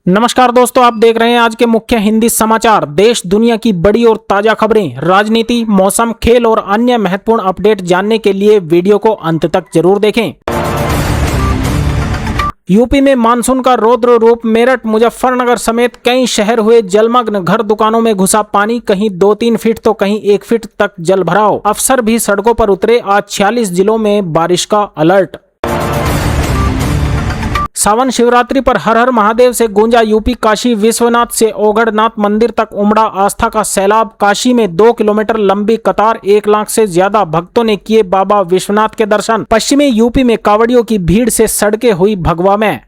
नमस्कार दोस्तों, आप देख रहे हैं आज के मुख्य हिंदी समाचार। देश दुनिया की बड़ी और ताजा खबरें, राजनीति, मौसम, खेल और अन्य महत्वपूर्ण अपडेट जानने के लिए वीडियो को अंत तक जरूर देखें। यूपी में मानसून का रौद्र रूप। मेरठ, मुजफ्फरनगर समेत कई शहर हुए जलमग्न। घर दुकानों में घुसा पानी, कहीं 2-3 फीट तो कहीं 1 फीट तक जल भराव। अफसर भी सड़कों पर उतरे। आज 46 जिलों में बारिश का अलर्ट। सावन शिवरात्रि पर हर हर महादेव से गूंजा यूपी। काशी विश्वनाथ से ओगढ़नाथ मंदिर तक उमड़ा आस्था का सैलाब। काशी में 2 किलोमीटर लंबी कतार, 1 लाख से ज्यादा भक्तों ने किए बाबा विश्वनाथ के दर्शन। पश्चिमी यूपी में कांवड़ियों की भीड़ से सड़कें हुई भगवामय।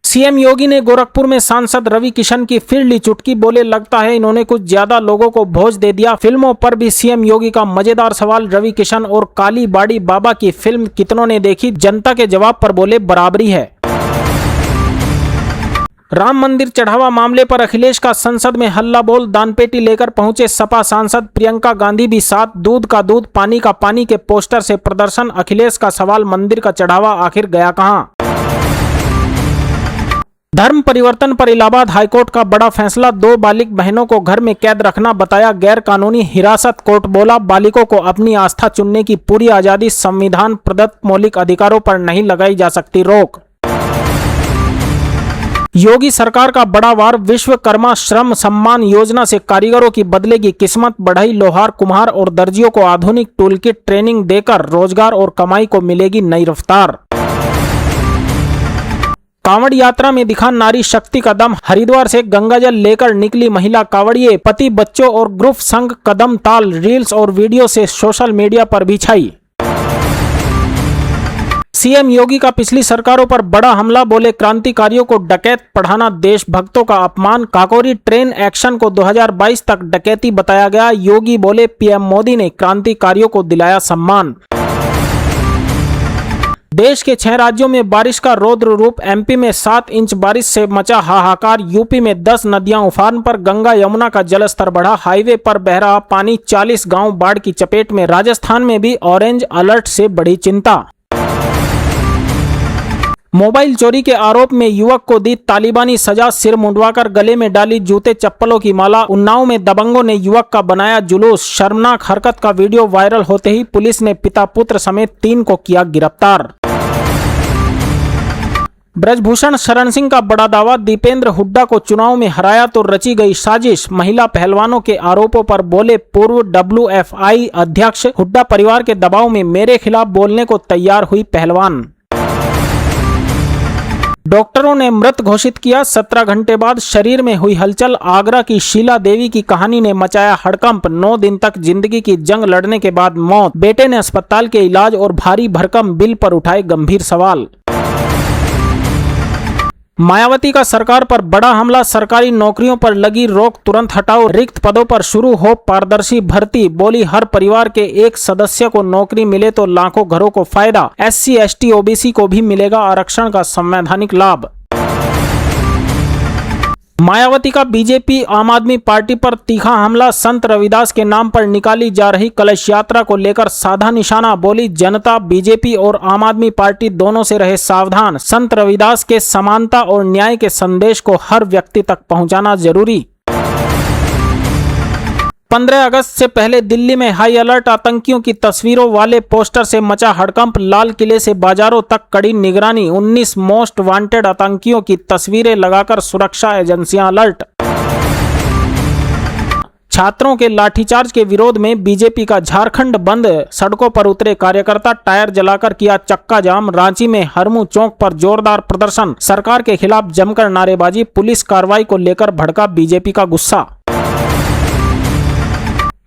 सीएम योगी ने गोरखपुर में सांसद रवि किशन की फिर ली चुटकी। बोले, लगता है इन्होंने कुछ ज्यादा लोगों को भोज दे दिया। फिल्मों पर भी सीएम योगी का मजेदार सवाल। रवि किशन और काली बाड़ी बाबा की फिल्म कितनों ने देखी? जनता के जवाब पर बोले, बराबरी है। राम मंदिर चढ़ावा मामले पर अखिलेश का संसद में हल्ला बोल। दानपेटी लेकर पहुंचे सपा सांसद प्रियंका गांधी भी साथ। दूध का दूध, पानी का पानी के पोस्टर से प्रदर्शन। अखिलेश का सवाल, मंदिर का चढ़ावा आखिर गया कहां? धर्म परिवर्तन पर इलाहाबाद हाईकोर्ट का बड़ा फैसला। 2 बालिग बहनों को घर में कैद रखना बताया गैर कानूनी हिरासत। कोर्ट बोला, बालिगों को अपनी आस्था चुनने की पूरी आजादी। संविधान प्रदत्त मौलिक अधिकारों पर नहीं लगाई जा सकती रोक। योगी सरकार का बड़ा वार। विश्वकर्मा श्रम सम्मान योजना से कारीगरों की बदलेगी किस्मत। बढ़ई, लोहार, कुम्हार और दर्जियों को आधुनिक टूलकिट ट्रेनिंग देकर रोजगार और कमाई को मिलेगी नई रफ्तार। कांवड़ यात्रा में दिखा नारी शक्ति का दम। हरिद्वार से गंगाजल लेकर निकली महिला कांवड़िए। पति, बच्चों और ग्रुप संग कदम ताल। रील्स और वीडियो से सोशल मीडिया पर भी छाई। सीएम योगी का पिछली सरकारों पर बड़ा हमला। बोले, क्रांतिकारियों को डकैत पढ़ाना देशभक्तों का अपमान। काकोरी ट्रेन एक्शन को 2022 तक डकैती बताया गया। योगी बोले, पीएम मोदी ने क्रांतिकारियों को दिलाया सम्मान। देश के 6 राज्यों में बारिश का रौद्र रूप। एमपी में 7 इंच बारिश से मचा हाहाकार। यूपी में 10 नदियां उफान पर। गंगा यमुना का जलस्तर बढ़ा। हाईवे पर बह रहा पानी। 40 गांव बाढ़ की चपेट में। राजस्थान में भी ऑरेंज अलर्ट से बड़ी चिंता। मोबाइल चोरी के आरोप में युवक को दी तालिबानी सजा। सिर मुंडवाकर गले में डाली जूते चप्पलों की माला। उन्नाव में दबंगों ने युवक का बनाया जुलूस। शर्मनाक हरकत का वीडियो वायरल होते ही पुलिस ने पिता पुत्र समेत 3 को किया गिरफ्तार। ब्रजभूषण शरण सिंह का बड़ा दावा। दीपेंद्र हुड्डा को चुनाव में हराया तो रची गई साजिश। महिला पहलवानों के आरोपों पर बोले पूर्व WFI अध्यक्ष, हुड्डा परिवार के दबाव में मेरे खिलाफ बोलने को तैयार हुई पहलवान। डॉक्टरों ने मृत घोषित किया। 17 घंटे बाद शरीर में हुई हलचल। आगरा की शीला देवी की कहानी ने मचाया हड़कंप। 9 दिन तक जिंदगी की जंग लड़ने के बाद मौत। बेटे ने अस्पताल के इलाज और भारी भरकम बिल पर उठाए गंभीर सवाल। मायावती का सरकार पर बड़ा हमला। सरकारी नौकरियों पर लगी रोक तुरंत हटाओ। रिक्त पदों पर शुरू हो पारदर्शी भर्ती। बोली, हर परिवार के एक सदस्य को नौकरी मिले तो लाखों घरों को फायदा। SC ST OBC को भी मिलेगा आरक्षण का संवैधानिक लाभ। मायावती का बीजेपी आम आदमी पार्टी पर तीखा हमला। संत रविदास के नाम पर निकाली जा रही कलश यात्रा को लेकर साधा निशाना। बोली, जनता बीजेपी और आम आदमी पार्टी दोनों से रहे सावधान। संत रविदास के समानता और न्याय के संदेश को हर व्यक्ति तक पहुंचाना जरूरी। 15 अगस्त से पहले दिल्ली में हाई अलर्ट। आतंकियों की तस्वीरों वाले पोस्टर से मचा हड़कंप। लाल किले से बाजारों तक कड़ी निगरानी। 19 मोस्ट वांटेड आतंकियों की तस्वीरें लगाकर सुरक्षा एजेंसियां अलर्ट। छात्रों के लाठीचार्ज के विरोध में बीजेपी का झारखंड बंद। सड़कों पर उतरे कार्यकर्ता। टायर जलाकर किया चक्का जाम। रांची में हरमू चौक पर जोरदार प्रदर्शन। सरकार के खिलाफ जमकर नारेबाजी। पुलिस कार्रवाई को लेकर भड़का बीजेपी का गुस्सा।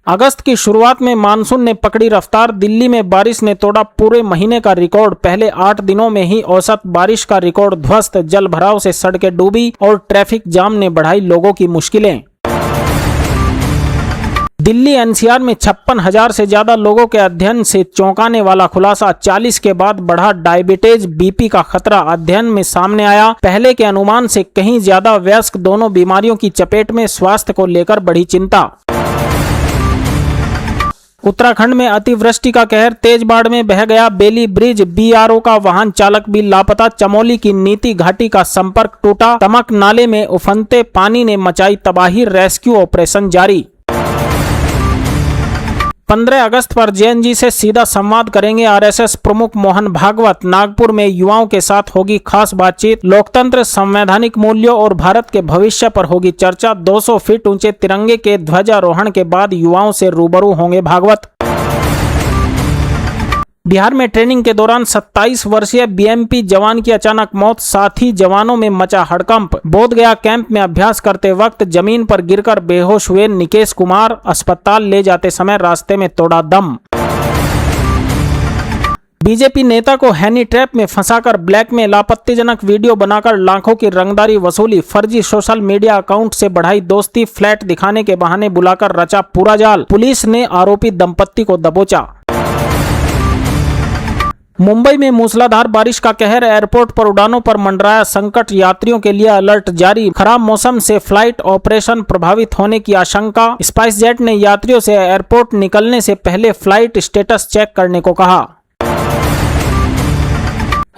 अगस्त की शुरुआत में मानसून ने पकड़ी रफ्तार। दिल्ली में बारिश ने तोड़ा पूरे महीने का रिकॉर्ड। पहले 8 दिनों में ही औसत बारिश का रिकॉर्ड ध्वस्त। जल भराव से सड़कें डूबी और ट्रैफिक जाम ने बढ़ाई लोगों की मुश्किलें। दिल्ली NCR में 56,000 से ज्यादा लोगों के अध्ययन से चौंकाने वाला खुलासा। 40 के बाद बढ़ा डायबिटीज BP का खतरा। अध्ययन में सामने आया पहले के अनुमान से कहीं ज्यादा वयस्क दोनों बीमारियों की चपेट में। स्वास्थ्य को लेकर बढ़ी चिंता। उत्तराखंड में अतिवृष्टि का कहर, तेज बाढ़ में बह गया बेली ब्रिज, बीआरओ का वाहन चालक भी लापता। चमोली की नीति घाटी का संपर्क टूटा। तमक नाले में उफनते पानी ने मचाई तबाही, रेस्क्यू ऑपरेशन जारी। 15 अगस्त पर जेएनजी से सीधा संवाद करेंगे आरएसएस प्रमुख मोहन भागवत। नागपुर में युवाओं के साथ होगी खास बातचीत। लोकतंत्र, संवैधानिक मूल्यों और भारत के भविष्य पर होगी चर्चा। 200 फीट ऊंचे तिरंगे के ध्वजारोहण के बाद युवाओं से रूबरू होंगे भागवत। बिहार में ट्रेनिंग के दौरान 27 वर्षीय बीएमपी जवान की अचानक मौत, साथी जवानों में मचा हड़कंप। बोधगया कैंप में अभ्यास करते वक्त जमीन पर गिरकर बेहोश हुए निकेश कुमार, अस्पताल ले जाते समय रास्ते में तोड़ा दम। बीजेपी नेता को हैनी ट्रैप में फंसाकर ब्लैक में आपत्तिजनक वीडियो बनाकर लाखों की रंगदारी वसूली। फर्जी सोशल मीडिया अकाउंट से बढ़ाई दोस्ती, फ्लैट दिखाने के बहाने बुलाकर रचा पूरा जाल। पुलिस ने आरोपी दंपत्ति को दबोचा। मुंबई में मूसलाधार बारिश का कहर, एयरपोर्ट पर उड़ानों पर मंडराया संकट, यात्रियों के लिए अलर्ट जारी। खराब मौसम से फ्लाइट ऑपरेशन प्रभावित होने की आशंका। स्पाइस जेट ने यात्रियों से एयरपोर्ट निकलने से पहले फ्लाइट स्टेटस चेक करने को कहा।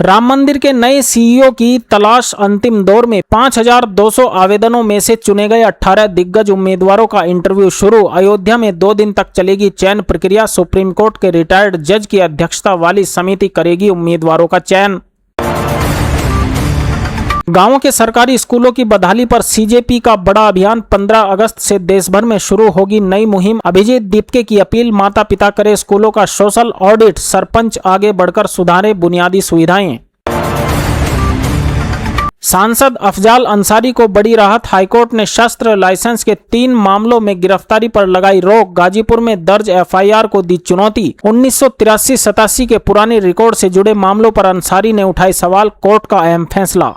राम मंदिर के नए सीईओ की तलाश अंतिम दौर में। 5200 आवेदनों में से चुने गए 18 दिग्गज उम्मीदवारों का इंटरव्यू शुरू। अयोध्या में 2 दिन तक चलेगी चयन प्रक्रिया। सुप्रीम कोर्ट के रिटायर्ड जज की अध्यक्षता वाली समिति करेगी उम्मीदवारों का चयन। गांवों के सरकारी स्कूलों की बदहाली पर सीजेपी का बड़ा अभियान। 15 अगस्त से देश भर में शुरू होगी नई मुहिम। अभिजीत दीपके की अपील, माता पिता करे स्कूलों का सोशल ऑडिट, सरपंच आगे बढ़कर सुधारे बुनियादी सुविधाएं। सांसद अफजाल अंसारी को बड़ी राहत, हाईकोर्ट ने शस्त्र लाइसेंस के 3 मामलों में गिरफ्तारी पर लगाई रोक। गाजीपुर में दर्ज एफआईआर को दी चुनौती। 1983-87 के पुराने रिकॉर्ड से जुड़े मामलों पर अंसारी ने उठाए सवाल, कोर्ट का अहम फैसला।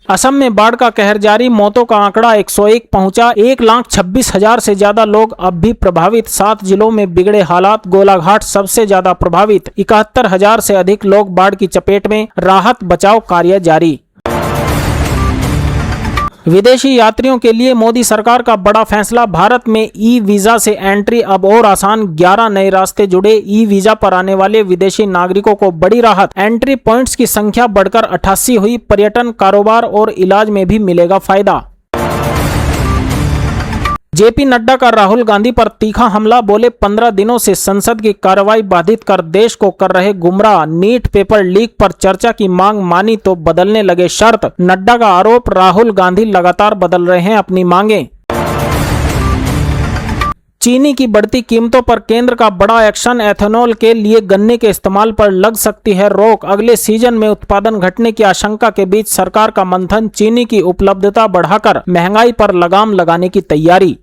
असम में बाढ़ का कहर जारी, मौतों का आंकड़ा 101 पहुंचा। 1,26,000 से ज्यादा लोग अब भी प्रभावित। 7 जिलों में बिगड़े हालात, गोलाघाट सबसे ज्यादा प्रभावित। 71,000 से अधिक लोग बाढ़ की चपेट में, राहत बचाव कार्य जारी। विदेशी यात्रियों के लिए मोदी सरकार का बड़ा फैसला, भारत में ई वीजा से एंट्री अब और आसान। 11 नए रास्ते जुड़े। ई वीजा पर आने वाले विदेशी नागरिकों को बड़ी राहत, एंट्री पॉइंट्स की संख्या बढ़कर 88 हुई। पर्यटन, कारोबार और इलाज में भी मिलेगा फायदा। जेपी नड्डा का राहुल गांधी पर तीखा हमला, बोले 15 दिनों से संसद की कार्रवाई बाधित कर देश को कर रहे गुमराह। नीट पेपर लीक पर चर्चा की मांग मानी तो बदलने लगे शर्त। नड्डा का आरोप, राहुल गांधी लगातार बदल रहे हैं अपनी मांगें। चीनी की बढ़ती कीमतों पर केंद्र का बड़ा एक्शन, एथेनॉल के लिए गन्ने के इस्तेमाल पर लग सकती है रोक। अगले सीजन में उत्पादन घटने की आशंका के बीच सरकार का मंथन, चीनी की उपलब्धता बढ़ाकर महंगाई पर लगाम लगाने की तैयारी।